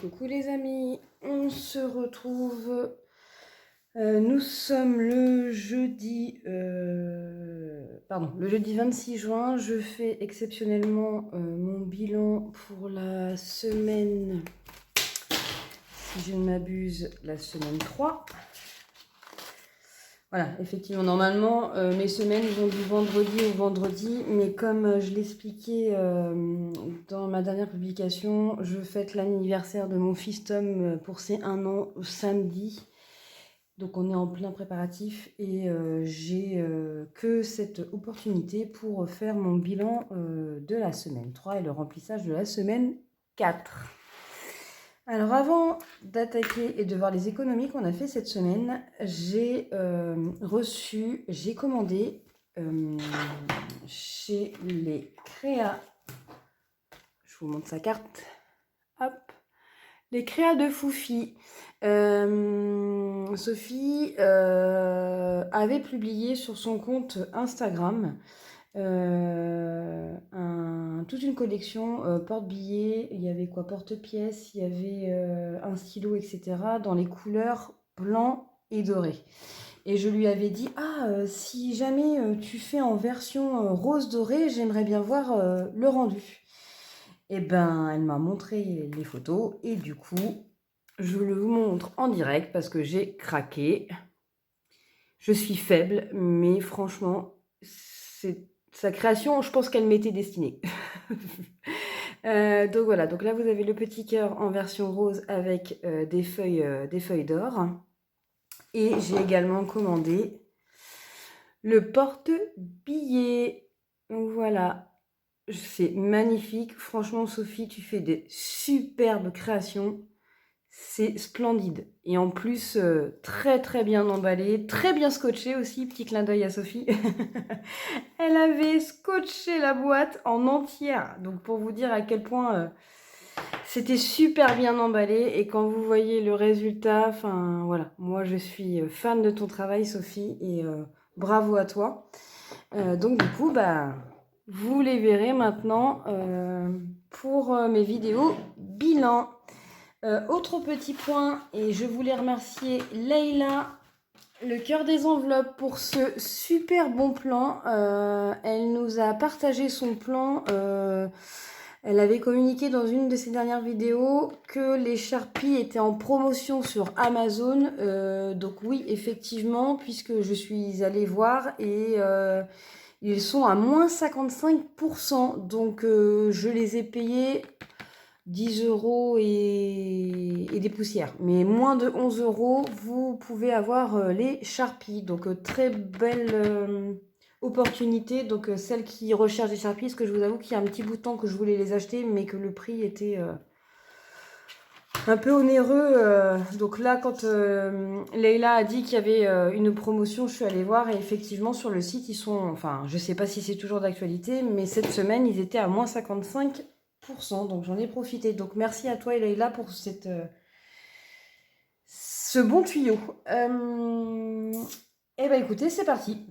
Coucou les amis, on se retrouve. Nous sommes le jeudi, le jeudi 26 juin. Je fais exceptionnellement mon bilan pour la semaine, si je ne m'abuse, la semaine 3. Voilà, effectivement, normalement, mes semaines vont du vendredi au vendredi, mais comme je l'expliquais dans ma dernière publication, je fête l'anniversaire de mon fils Tom pour ses 1 an samedi. Donc on est en plein préparatif et j'ai que cette opportunité pour faire mon bilan de la semaine 3 et le remplissage de la semaine 4. Alors avant d'attaquer et de voir les économies qu'on a fait cette semaine, j'ai commandé chez les Créa, je vous montre sa carte, hop, les Créa de Foufi. Sophie avait publié sur son compte Instagram toute une collection porte-billets, il y avait quoi, porte-pièces, il y avait un stylo, etc. dans les couleurs blanc et doré. Et je lui avais dit, si jamais tu fais en version rose doré, j'aimerais bien voir le rendu. Et ben, elle m'a montré les photos et du coup, je le montre en direct parce que j'ai craqué. Je suis faible, mais franchement, sa création, je pense qu'elle m'était destinée. Donc voilà, donc là vous avez le petit cœur en version rose avec des feuilles d'or. Et j'ai également commandé le porte-billets. Donc voilà, c'est magnifique. Franchement, Sophie, tu fais des superbes créations. C'est splendide. Et en plus, très très bien emballé, très bien scotché aussi. Petit clin d'œil à Sophie. Elle avait scotché la boîte en entière. Donc pour vous dire à quel point c'était super bien emballé. Et quand vous voyez le résultat, enfin voilà, moi je suis fan de ton travail, Sophie. Et bravo à toi. Donc du coup, vous les verrez maintenant pour mes vidéos bilan. Autre petit point, et je voulais remercier Leïla, le cœur des enveloppes, pour ce super bon plan. Elle nous a partagé son plan. Elle avait communiqué dans une de ses dernières vidéos que les Sharpies étaient en promotion sur Amazon. Donc oui, effectivement, puisque je suis allée voir et ils sont à moins 55%. Donc je les ai payés 10 € et des poussières. Mais moins de 11 €, vous pouvez avoir les Sharpies. Donc très belle opportunité. Donc celles qui recherchent des Sharpies, parce que je vous avoue qu'il y a un petit bout de temps que je voulais les acheter, mais que le prix était un peu onéreux. Donc là, quand Leïla a dit qu'il y avait une promotion, je suis allée voir et effectivement sur le site, ils sont, enfin je sais pas si c'est toujours d'actualité, mais cette semaine, ils étaient à moins 55%. Donc j'en ai profité. Donc merci à toi Leïla pour ce bon tuyau. Et bah écoutez, c'est parti.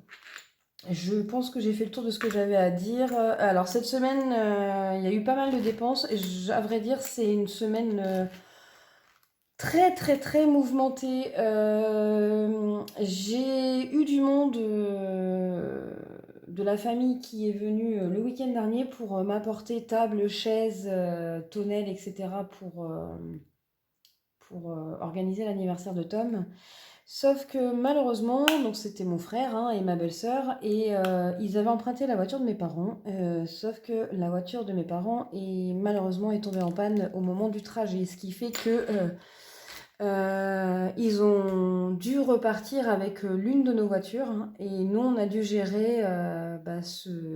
Je pense que j'ai fait le tour de ce que j'avais à dire. Alors cette semaine, il y a eu pas mal de dépenses. Et à vrai dire, c'est une semaine très très très mouvementée. J'ai eu du monde de la famille qui est venu le week-end dernier pour m'apporter table, chaise, tonnelle, etc. pour organiser l'anniversaire de Tom. Sauf que malheureusement, donc c'était mon frère et ma belle-sœur, et ils avaient emprunté la voiture de mes parents. Sauf que la voiture de mes parents malheureusement est tombée en panne au moment du trajet, ce qui fait que ils ont dû repartir avec l'une de nos voitures, et nous on a dû gérer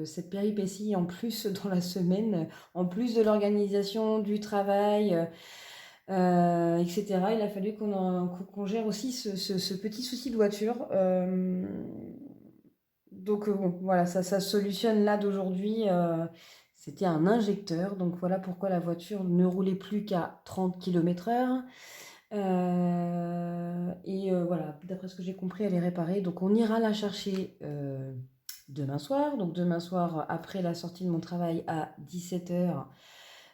cette péripétie en plus dans la semaine, en plus de l'organisation du travail. Etc. Il a fallu qu'on gère aussi ce petit souci de voiture. Donc bon, voilà, ça se solutionne là d'aujourd'hui. C'était un injecteur, donc voilà pourquoi la voiture ne roulait plus qu'à 30 km/h. Et voilà, d'après ce que j'ai compris, elle est réparée. Donc on ira la chercher demain soir. Donc demain soir, après la sortie de mon travail à 17 h.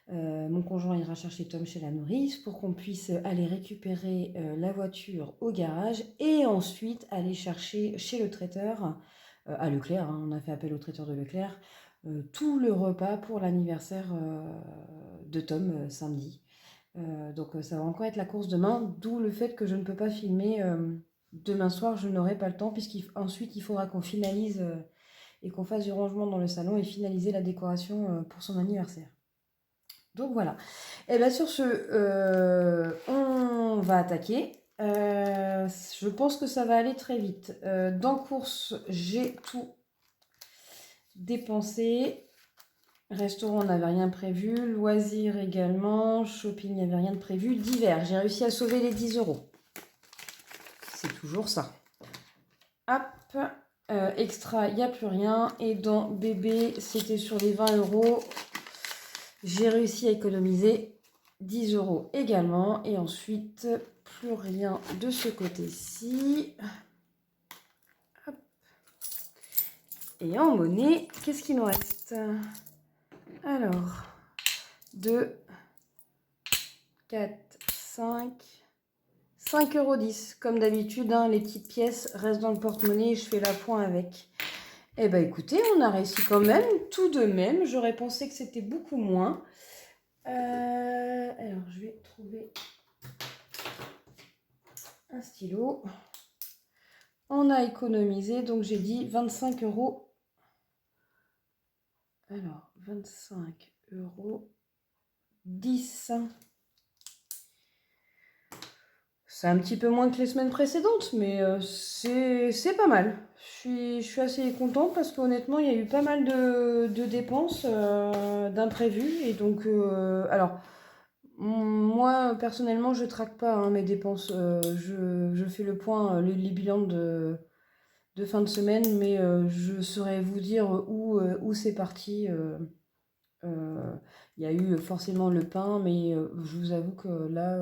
Mon conjoint ira chercher Tom chez la nourrice pour qu'on puisse aller récupérer la voiture au garage et ensuite aller chercher chez le traiteur, à Leclerc, hein, on a fait appel au traiteur de Leclerc, tout le repas pour l'anniversaire de Tom samedi. Donc ça va encore être la course demain, d'où le fait que je ne peux pas filmer demain soir, je n'aurai pas le temps, puisqu'ensuite il faudra qu'on finalise et qu'on fasse du rangement dans le salon et finaliser la décoration pour son anniversaire. Donc voilà. Et bien sur ce, on va attaquer. Je pense que ça va aller très vite. Dans course, j'ai tout dépensé. Restaurant, on n'avait rien prévu. Loisirs également. Shopping, il n'y avait rien de prévu. Divers, j'ai réussi à sauver les 10 euros. C'est toujours ça. Hop. Extra, il n'y a plus rien. Et dans bébé, c'était sur les 20 euros. J'ai réussi à économiser 10 euros également. Et ensuite, plus rien de ce côté-ci. Et en monnaie, qu'est-ce qu'il nous reste? Alors, 2, 4, 5, 5,10 €. Comme d'habitude, hein, les petites pièces restent dans le porte-monnaie et je fais la pointe avec. Eh bien, écoutez, on a réussi quand même, tout de même. J'aurais pensé que c'était beaucoup moins. Alors, je vais trouver un stylo. On a économisé, donc j'ai dit 25 €. Alors, 25,10 €. C'est un petit peu moins que les semaines précédentes, mais c'est pas mal. Je suis assez contente parce qu'honnêtement, il y a eu pas mal de dépenses, d'imprévus. Et donc, alors, moi, personnellement, je traque pas hein, mes dépenses. Je fais le point, les bilans de fin de semaine, mais je saurais vous dire où c'est parti. Il y a eu forcément le pain, mais je vous avoue que là,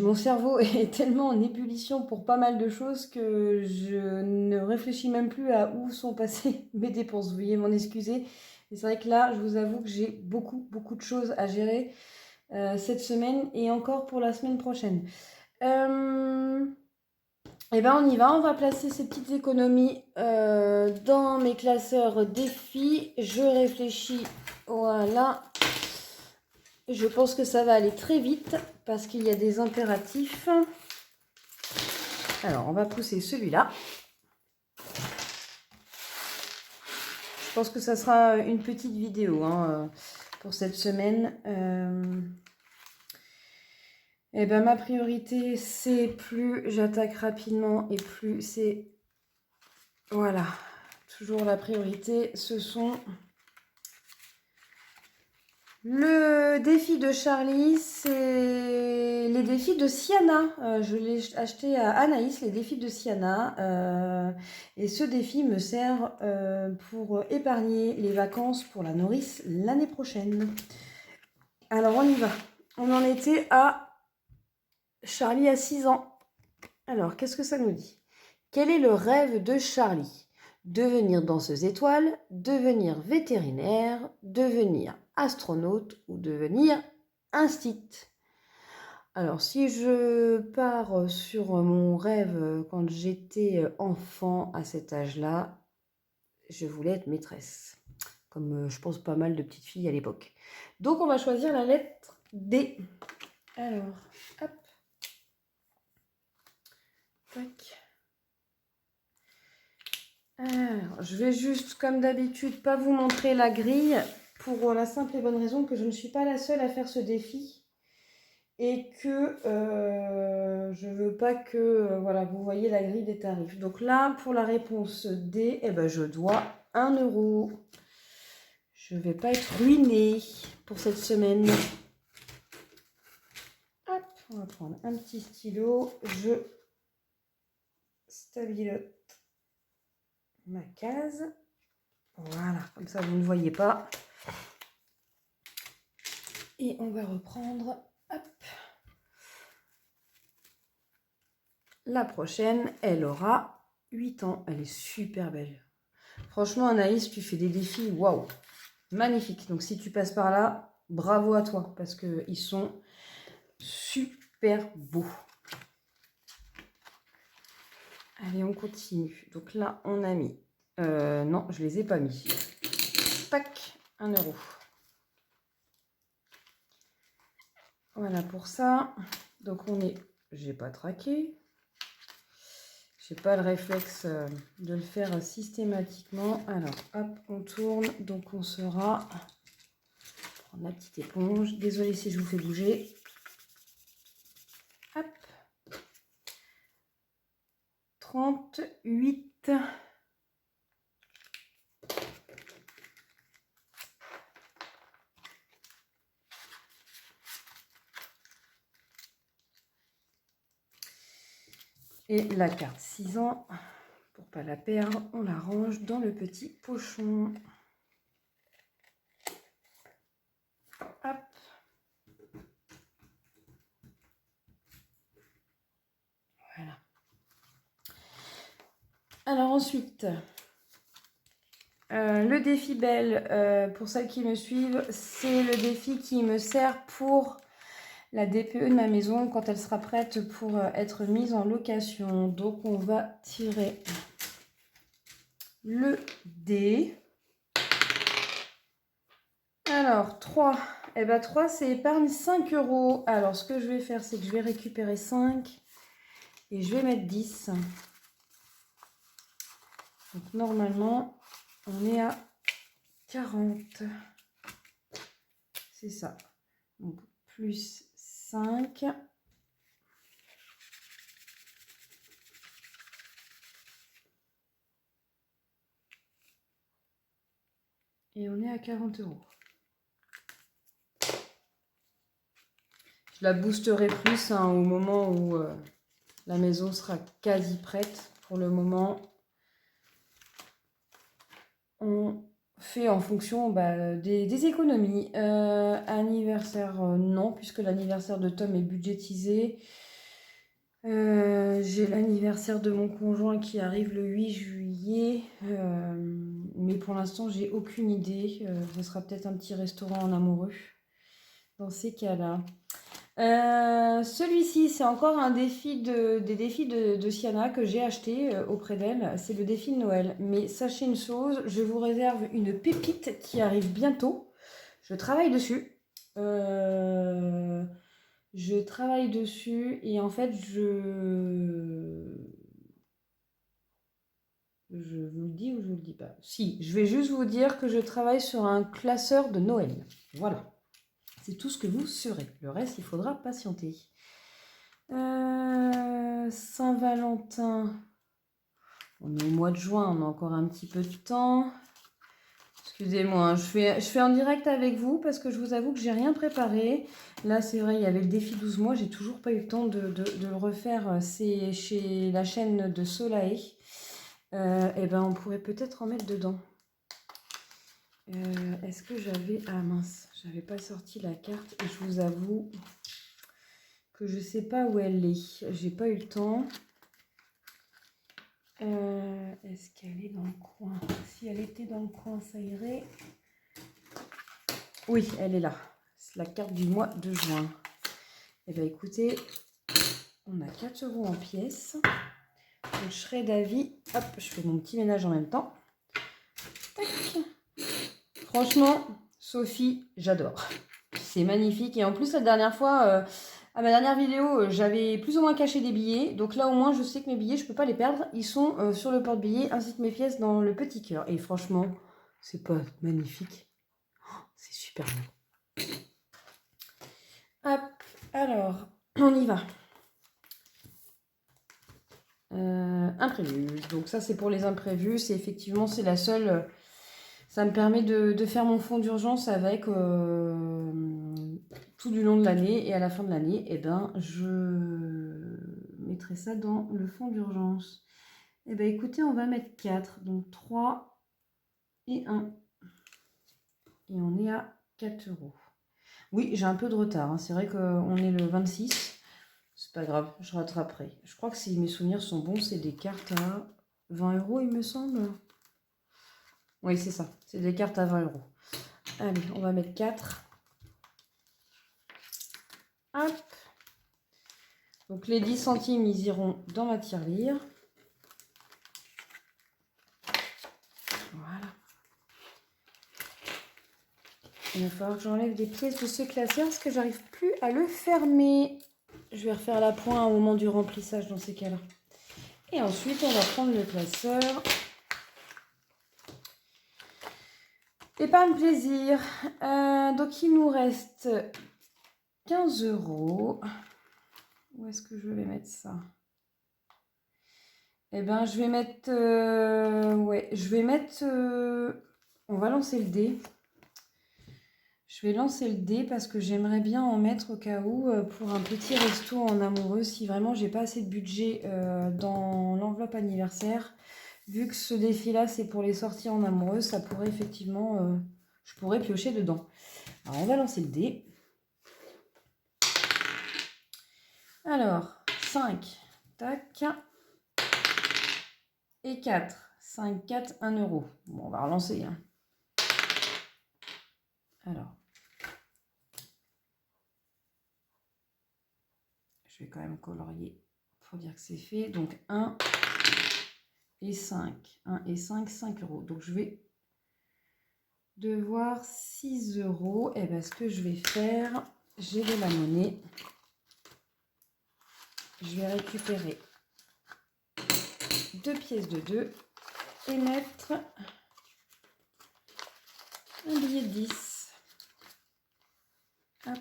mon cerveau est tellement en ébullition pour pas mal de choses que je ne réfléchis même plus à où sont passées mes dépenses. Veuillez m'en excuser. Et c'est vrai que là, je vous avoue que j'ai beaucoup de choses à gérer cette semaine et encore pour la semaine prochaine. Et ben on y va, on va placer ces petites économies dans mes classeurs défis. Je réfléchis, voilà. Je pense que ça va aller très vite parce qu'il y a des impératifs. Alors, on va pousser celui-là. Je pense que ça sera une petite vidéo hein, pour cette semaine. Et ben ma priorité, c'est plus j'attaque rapidement et plus c'est... Voilà, toujours la priorité, ce sont... Le défi de Charlie, c'est les défis de Siana. Je l'ai acheté à Anaïs, les défis de Siana. Et ce défi me sert pour épargner les vacances pour la nourrice l'année prochaine. Alors on y va. On en était à Charlie à 6 ans. Alors qu'est-ce que ça nous dit? Quel est le rêve de Charlie? Devenir danseuse étoile, devenir vétérinaire, devenir astronaute ou devenir instit. Alors si je pars sur mon rêve quand j'étais enfant à cet âge-là, je voulais être maîtresse, comme je pense pas mal de petites filles à l'époque. Donc on va choisir la lettre D. Alors, hop. Tac. Alors, je vais juste, comme d'habitude, pas vous montrer la grille pour la simple et bonne raison que je ne suis pas la seule à faire ce défi et que je veux pas que voilà, vous voyez la grille des tarifs. Donc là, pour la réponse D, eh ben, je dois 1 €. Je ne vais pas être ruinée pour cette semaine. Hop, on va prendre un petit stylo. Je stabilote ma case. Voilà, comme ça vous ne voyez pas. Et on va reprendre, hop. La prochaine, elle aura 8 ans. Elle est super belle. Franchement, Anaïs, tu fais des défis, waouh, magnifique. Donc si tu passes par là, bravo à toi, parce qu'ils sont super beaux. Allez, on continue. Donc là, on a mis... non, je les ai pas mis. Tac, 1 €. Voilà pour ça. Donc on est... J'ai pas traqué. J'ai pas le réflexe de le faire systématiquement. Alors, hop, on tourne. Donc on sera... Prendre la petite éponge. Désolée si je vous fais bouger. Hop. 38. Et la carte 6 ans, pour pas la perdre, on la range dans le petit pochon. Hop. Voilà. Alors ensuite, le défi belle, pour celles qui me suivent, c'est le défi qui me sert pour la DPE de ma maison quand elle sera prête pour être mise en location. Donc on va tirer le dé. Alors 3. Et bien 3 c'est épargne 5 €. Alors ce que je vais faire, c'est que je vais récupérer 5 et je vais mettre 10. Donc normalement, on est à 40. C'est ça. Donc plus 5. Et on est à 40 €. Je la boosterai plus hein, au moment où la maison sera quasi prête. Pour le moment, on fait en fonction des économies. Anniversaire, non, puisque l'anniversaire de Tom est budgétisé. J'ai l'anniversaire de mon conjoint qui arrive le 8 juillet. Mais pour l'instant, j'ai aucune idée. Ce sera peut-être un petit restaurant en amoureux dans ces cas-là. Celui-ci, c'est encore un défi des défis de Siana que j'ai acheté auprès d'elle. C'est le défi de Noël. Mais sachez une chose, je vous réserve une pépite qui arrive bientôt. Je travaille dessus. Je travaille dessus et en fait, je vous le dis ou je vous le dis pas? Si, je vais juste vous dire que je travaille sur un classeur de Noël. Voilà. C'est tout ce que vous saurez. Le reste, il faudra patienter. Saint-Valentin. On est au mois de juin, on a encore un petit peu de temps. Excusez-moi, je fais en direct avec vous parce que je vous avoue que j'ai rien préparé. Là, c'est vrai, il y avait le défi 12 mois, j'ai toujours pas eu le temps de le refaire. C'est chez la chaîne de Solae. Et ben, on pourrait peut-être en mettre dedans. Est-ce que j'avais... Ah mince, j'avais pas sorti la carte et je vous avoue que je sais pas où elle est. J'ai pas eu le temps. Est-ce qu'elle est dans le coin? Si elle était dans le coin, ça irait. Oui, elle est là. C'est la carte du mois de juin. Eh bien, écoutez, on a 4 € en pièces. Donc, je serais d'avis. Hop, je fais mon petit ménage en même temps. Tac. Franchement, Sophie, j'adore. C'est magnifique. Et en plus, la dernière fois, à ma dernière vidéo, j'avais plus ou moins caché des billets. Donc là, au moins, je sais que mes billets, je ne peux pas les perdre. Ils sont sur le porte-billets ainsi que mes pièces dans le petit cœur. Et franchement, c'est pas magnifique. Oh, c'est super beau. Hop, alors, on y va. Imprévu. Donc ça, c'est pour les imprévus. C'est effectivement, c'est la seule... Ça me permet de faire mon fonds d'urgence avec tout du long de l'année. Et à la fin de l'année, eh ben, je mettrai ça dans le fonds d'urgence. Eh bien, écoutez, on va mettre 4. Donc 3 et 1. Et on est à 4 €. Oui, j'ai un peu de retard. Hein. C'est vrai qu'on est le 26. C'est pas grave, je rattraperai. Je crois que si mes souvenirs sont bons, c'est des cartes à 20 €, il me semble. Oui, c'est ça. C'est des cartes à 20 €. Allez, on va mettre 4. Hop. Donc les 10 centimes, ils iront dans ma tirelire. Voilà. Il va falloir que j'enlève des pièces de ce classeur parce que j'arrive plus à le fermer. Je vais refaire la pointe au moment du remplissage dans ces cas-là. Et ensuite, on va prendre le classeur. Épargne plaisir. Donc, il nous reste 15 €. Où est-ce que je vais mettre ça? Eh bien, je vais mettre... ouais, je vais mettre... on va lancer le dé. Je vais lancer le dé parce que j'aimerais bien en mettre au cas où pour un petit resto en amoureux. Si vraiment j'ai pas assez de budget dans l'enveloppe anniversaire, vu que ce défi-là c'est pour les sorties en amoureux, ça pourrait effectivement, je pourrais piocher dedans. Alors on va lancer le dé. Alors 5, tac, et 4. 5, 4, 1 €. Bon, on va relancer. Hein. Alors. Je vais quand même colorier pour dire que c'est fait. Donc 1 et 5. 1 et 5, 5 €. Donc je vais devoir 6 €. Et bien ce que je vais faire, j'ai de la monnaie. Je vais récupérer 2 pièces de 2 et mettre un billet de 10. Hop.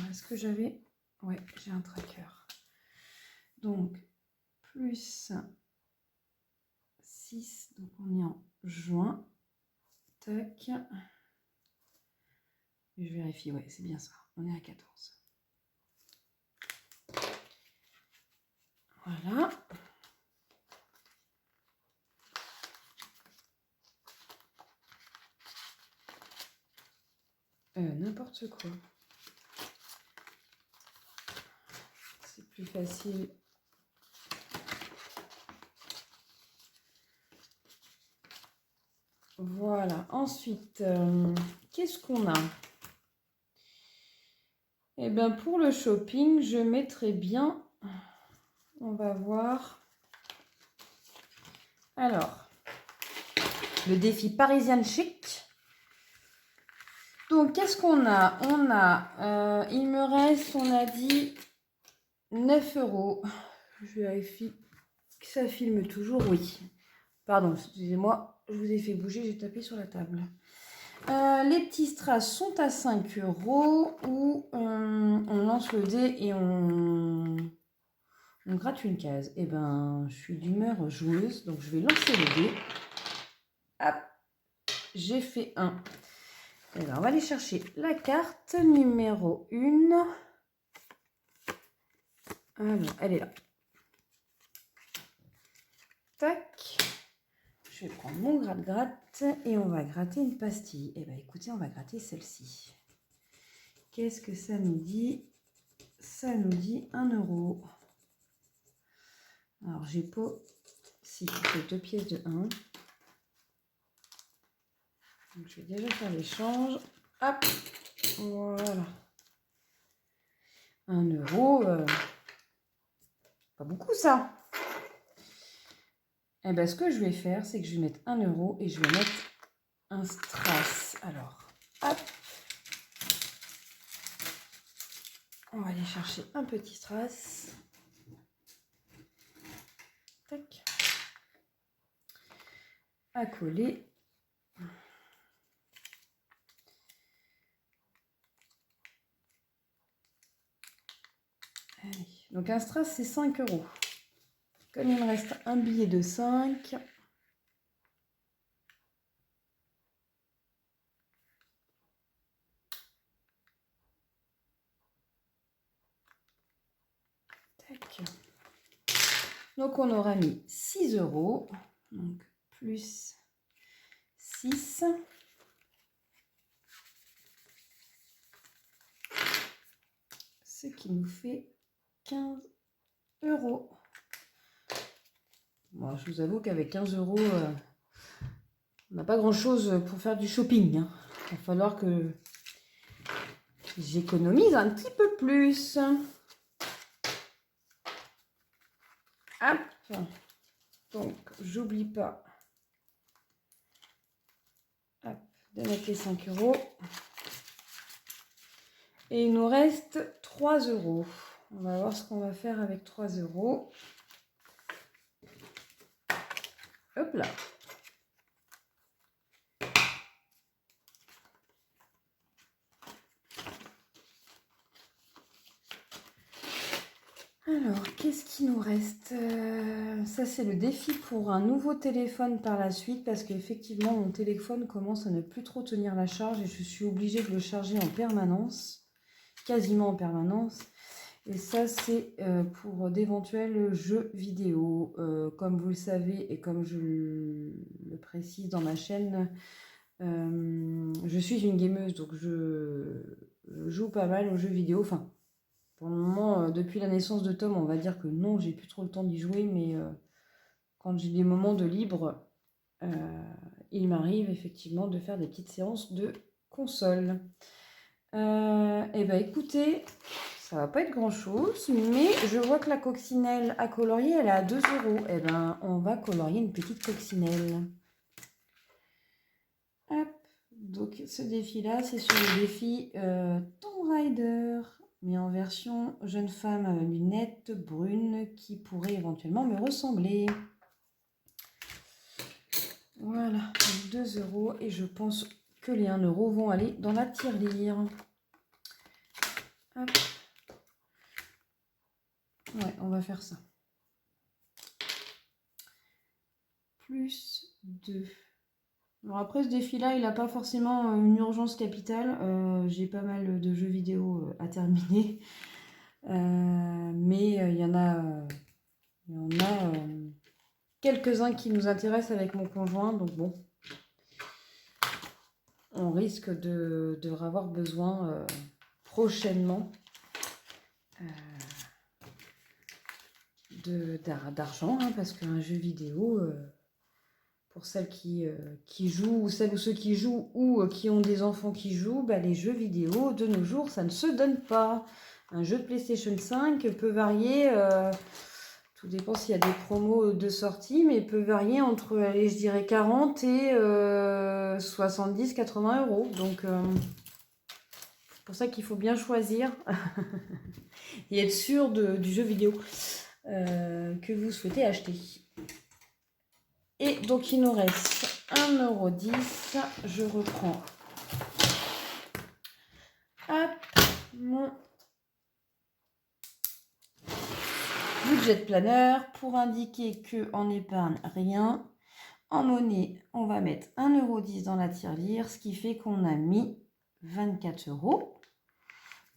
Est-ce que j'avais... Ouais, j'ai un tracker. Donc, plus 6, donc on est en juin. Tac. Je vérifie, ouais, c'est bien ça. On est à 14. Voilà. N'importe quoi. C'est plus facile. Voilà. Ensuite, qu'est-ce qu'on a? Eh bien, pour le shopping, je mettrai bien... On va voir. Alors, le défi Parisian Chic. Donc, qu'est-ce qu'on a? On a, il me reste, on a dit, 9 €. Je vérifie que ça filme toujours. Oui. Pardon, excusez-moi, je vous ai fait bouger, j'ai tapé sur la table. Les petits strass sont à 5 € où on lance le dé et on gratte une case. Et ben, je suis d'humeur joueuse, donc je vais lancer le dé. Hop, j'ai fait 1. Et ben, on va aller chercher la carte numéro 1. Alors, elle est là. Tac. Je vais prendre mon gratte-gratte et on va gratter une pastille. Et bien, écoutez, on va gratter celle-ci. Qu'est-ce que ça nous dit? Ça nous dit 1 €. Alors, j'ai pas... Si, c'est 2 pièces de 1. Donc, je vais déjà faire l'échange. Hop, voilà. 1 €. Pas beaucoup, ça. Et bien, ce que je vais faire, c'est que je vais mettre 1 € et je vais mettre un strass. Alors, hop. On va aller chercher un petit strass. Tac. À coller. Allez. Donc un strass, c'est 5 €. Comme il me reste un billet de 5, tac. Donc on aura mis 6 €. Donc plus 6. Ce qui nous fait 15 €. Bon, je vous avoue qu'avec 15 €, on n'a pas grand-chose pour faire du shopping. Hein. Il va falloir que j'économise un petit peu plus. Hop. Donc, j'oublie pas hop, de mettre les 5 euros. Et il nous reste 3 euros. On va voir ce qu'on va faire avec 3 euros. Hop là. Alors, qu'est-ce qui nous reste? Ça, c'est le défi pour un nouveau téléphone par la suite parce qu'effectivement, mon téléphone commence à ne plus trop tenir la charge et je suis obligée de le charger en permanence, quasiment en permanence. Et ça, c'est pour d'éventuels jeux vidéo. Comme vous le savez et comme je le précise dans ma chaîne, je suis une gameuse, donc je joue pas mal aux jeux vidéo. Enfin, pour le moment, depuis la naissance de Tom, on va dire que non, j'ai plus trop le temps d'y jouer, mais quand j'ai des moments de libre, il m'arrive effectivement de faire des petites séances de console. Et ben écoutez, ça va pas être grand chose, mais je vois que la coccinelle à colorier, elle est à 2 euros. Et ben on va colorier une petite coccinelle. Hop. Donc ce défi-là, c'est sur le défi Tomb Raider, mais en version jeune femme à lunettes brunes qui pourrait éventuellement me ressembler. Voilà, 2 euros et je pense que les 1 euro vont aller dans la tirelire. Hop. Ouais, on va faire ça. Plus 2. Alors après, ce défi-là, il n'a pas forcément une urgence capitale. J'ai pas mal de jeux vidéo à terminer. Mais il y en a quelques-uns qui nous intéressent avec mon conjoint. Donc bon, on risque de avoir besoin prochainement d'argent. Parce qu'un jeu vidéo... pour celles qui jouent, ou celles ou ceux qui jouent, ou qui ont des enfants qui jouent, bah, les jeux vidéo, de nos jours, ça ne se donne pas. Un jeu de PlayStation 5 peut varier, tout dépend s'il y a des promos de sortie, mais peut varier entre, allez, je dirais 40 et 70-80 euros. Donc, c'est pour ça qu'il faut bien choisir et être sûr du jeu vidéo que vous souhaitez acheter. Et donc, il nous reste 1,10 €. Je reprends hop, mon budget planner pour indiquer qu'en épargne, rien. En monnaie, on va mettre 1,10 € dans la tirelire, ce qui fait qu'on a mis 24 €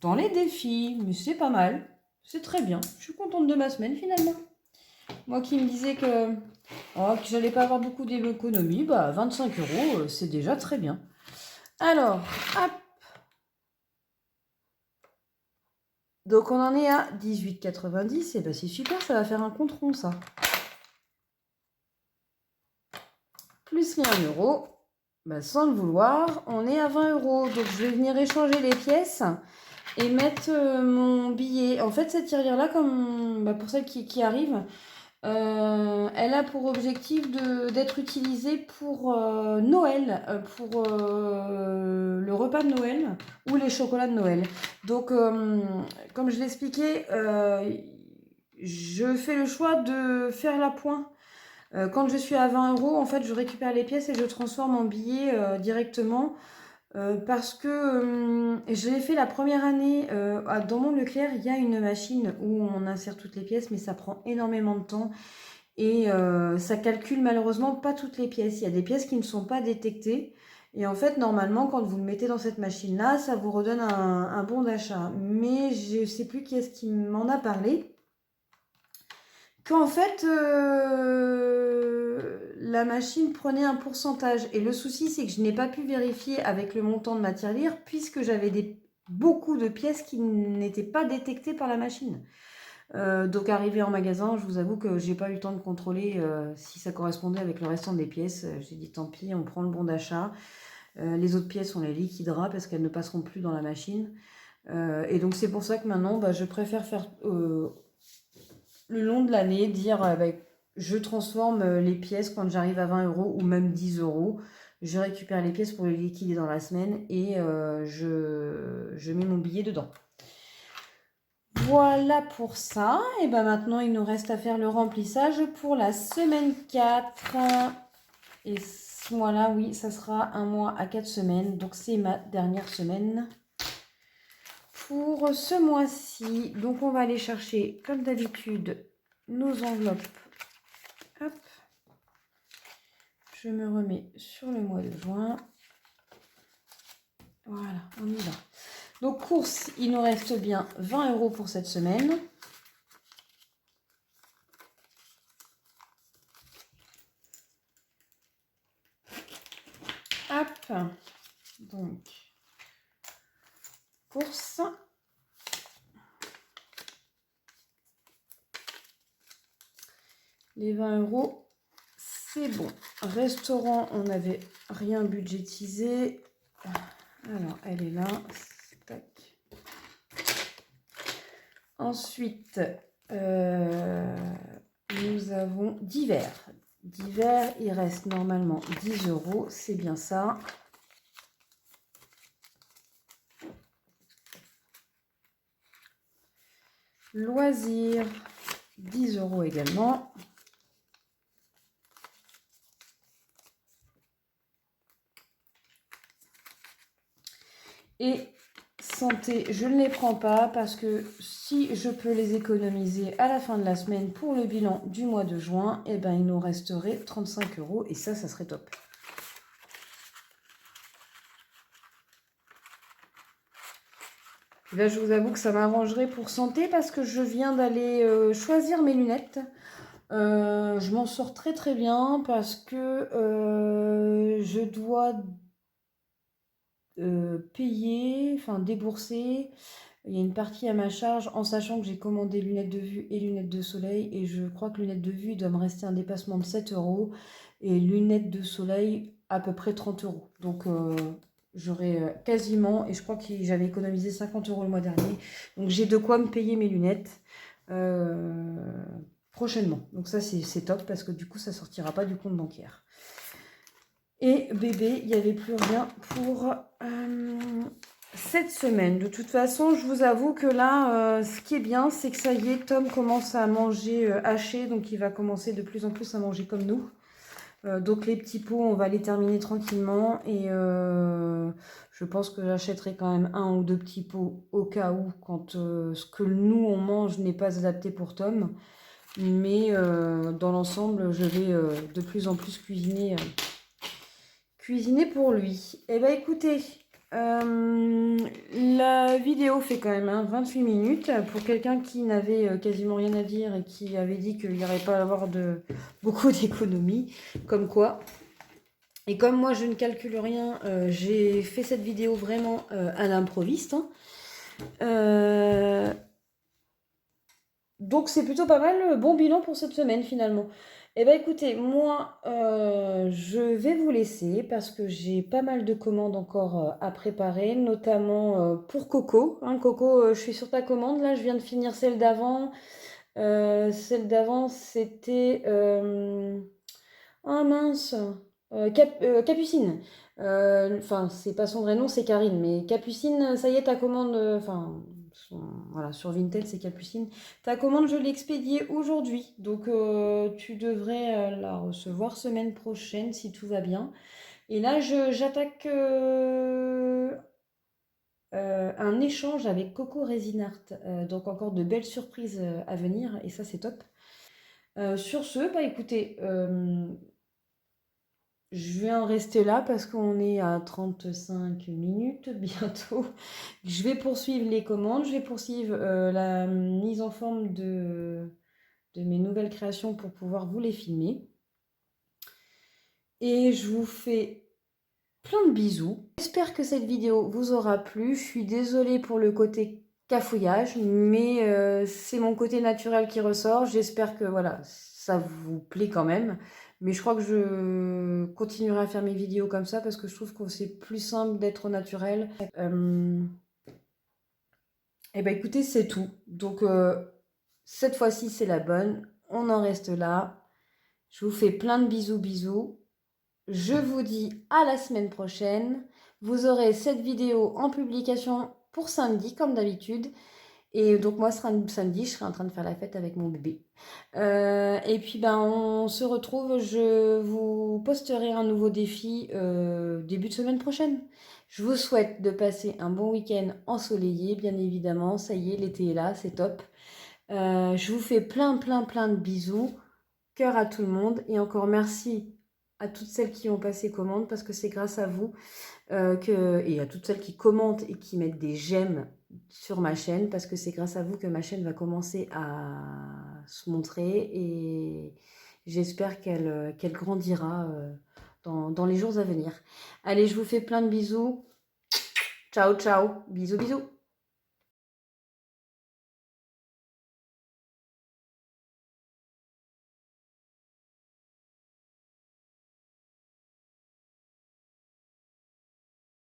dans les défis. Mais c'est pas mal, c'est très bien. Je suis contente de ma semaine finalement. Moi qui me disais que j'allais pas avoir beaucoup d'économies, bah 25 €, c'est déjà très bien. Alors, hop. Donc on en est à 18,90, et bah c'est super, ça va faire un compte rond ça. Plus les 1 €, bah sans le vouloir, on est à 20 €. Donc je vais venir échanger les pièces et mettre mon billet. En fait, cette tirelire-là, comme pour celles qui arrivent, elle a pour objectif d'être utilisée pour Noël, pour le repas de Noël ou les chocolats de Noël. Donc, comme je l'expliquais, je fais le choix de faire la pointe. Quand je suis à 20 €, en fait, je récupère les pièces et je transforme en billets directement. Parce que je l'ai fait la première année dans mon Leclerc, il y a une machine où on insère toutes les pièces, mais ça prend énormément de temps et ça calcule malheureusement pas toutes les pièces. Il y a des pièces qui ne sont pas détectées et en fait normalement quand vous le mettez dans cette machine là, ça vous redonne un bon d'achat. Mais je sais plus qui est-ce qui m'en a parlé. Qu'en fait, la machine prenait un pourcentage. Et le souci, c'est que je n'ai pas pu vérifier avec le montant de ma tirelire puisque j'avais beaucoup de pièces qui n'étaient pas détectées par la machine. Donc, arrivé en magasin, je vous avoue que j'ai pas eu le temps de contrôler si ça correspondait avec le restant des pièces. J'ai dit tant pis, on prend le bon d'achat. Les autres pièces, on les liquidera parce qu'elles ne passeront plus dans la machine. Et donc c'est pour ça que maintenant, bah, je préfère faire le long de l'année, dire je transforme les pièces quand j'arrive à 20 € ou même 10 €. Je récupère les pièces pour les liquider dans la semaine et je mets mon billet dedans. Voilà pour ça. Et ben maintenant, il nous reste à faire le remplissage pour la semaine 4. Et ce mois-là, oui, ça sera un mois à 4 semaines. Donc c'est ma dernière semaine pour ce mois-ci. Donc on va aller chercher, comme d'habitude, nos enveloppes. Hop. Je me remets sur le mois de juin. Voilà, on y va. Donc course, il nous reste bien 20 € pour cette semaine. Hop. Donc, course. Les 20 €, c'est bon. Restaurant, on n'avait rien budgétisé. Alors, elle est là. Tac. Ensuite, nous avons divers. Divers, il reste normalement 10 €. C'est bien ça. Loisirs, 10 € également. Et santé, je ne les prends pas parce que si je peux les économiser à la fin de la semaine pour le bilan du mois de juin, eh ben, il nous resterait 35 € et ça serait top. Là, je vous avoue que ça m'arrangerait pour santé parce que je viens d'aller choisir mes lunettes. Je m'en sors très très bien parce que je dois payer, enfin débourser. Il y a une partie à ma charge en sachant que j'ai commandé lunettes de vue et lunettes de soleil et je crois que lunettes de vue, il doit me rester un dépassement de 7 € et lunettes de soleil à peu près 30 €. Donc j'aurai quasiment, et je crois que j'avais économisé 50 € le mois dernier, donc j'ai de quoi me payer mes lunettes prochainement. Donc ça c'est top parce que du coup ça sortira pas du compte bancaire. Et bébé, il n'y avait plus rien pour cette semaine. De toute façon, je vous avoue que là, ce qui est bien, c'est que ça y est, Tom commence à manger haché. Donc, il va commencer de plus en plus à manger comme nous. Donc, les petits pots, on va les terminer tranquillement. Et je pense que j'achèterai quand même un ou deux petits pots au cas où, quand ce que nous, on mange n'est pas adapté pour Tom. Mais dans l'ensemble, je vais de plus en plus cuisiner pour lui. Eh bien, écoutez, la vidéo fait quand même 28 minutes. Pour quelqu'un qui n'avait quasiment rien à dire et qui avait dit qu'il n'y aurait pas à avoir beaucoup d'économies, comme quoi. Et comme moi, je ne calcule rien, j'ai fait cette vidéo vraiment à l'improviste. Hein. Donc, c'est plutôt pas mal. Bon bilan pour cette semaine, finalement. Eh bien écoutez, moi je vais vous laisser parce que j'ai pas mal de commandes encore à préparer, notamment pour Coco. Hein, Coco, je suis sur ta commande, là je viens de finir celle d'avant. Celle d'avant c'était... Ah mince, Capucine. Enfin, c'est pas son vrai nom, c'est Karine, mais Capucine, ça y est, ta commande... Enfin, voilà, sur Vinted, c'est Capucine. Ta commande, je l'ai expédiée aujourd'hui. Donc, tu devrais la recevoir semaine prochaine si tout va bien. Et là, j'attaque un échange avec Coco Resinart. Donc, encore de belles surprises à venir. Et ça, c'est top. Sur ce, bah écoutez, je vais en rester là parce qu'on est à 35 minutes bientôt. Je vais poursuivre les commandes, je vais poursuivre la mise en forme de mes nouvelles créations pour pouvoir vous les filmer. Et je vous fais plein de bisous. J'espère que cette vidéo vous aura plu. Je suis désolée pour le côté cafouillage, mais c'est mon côté naturel qui ressort. J'espère que voilà, ça vous plaît quand même. Mais je crois que je continuerai à faire mes vidéos comme ça parce que je trouve que c'est plus simple d'être naturel. Eh ben écoutez, c'est tout. Donc cette fois-ci, c'est la bonne. On en reste là. Je vous fais plein de bisous, bisous. Je vous dis à la semaine prochaine. Vous aurez cette vidéo en publication pour samedi, comme d'habitude. Et donc moi, samedi, je serai en train de faire la fête avec mon bébé. Et puis ben, on se retrouve. Je vous posterai un nouveau défi début de semaine prochaine. Je vous souhaite de passer un bon week-end ensoleillé, bien évidemment. Ça y est, l'été est là, c'est top. Je vous fais plein, plein, plein de bisous. Cœur à tout le monde. Et encore merci à toutes celles qui ont passé commande parce que c'est grâce à vous et à toutes celles qui commentent et qui mettent des j'aime sur ma chaîne parce que c'est grâce à vous que ma chaîne va commencer à se montrer et j'espère qu'elle grandira dans les jours à venir. Allez, je vous fais plein de bisous. Ciao, ciao. Bisous, bisous.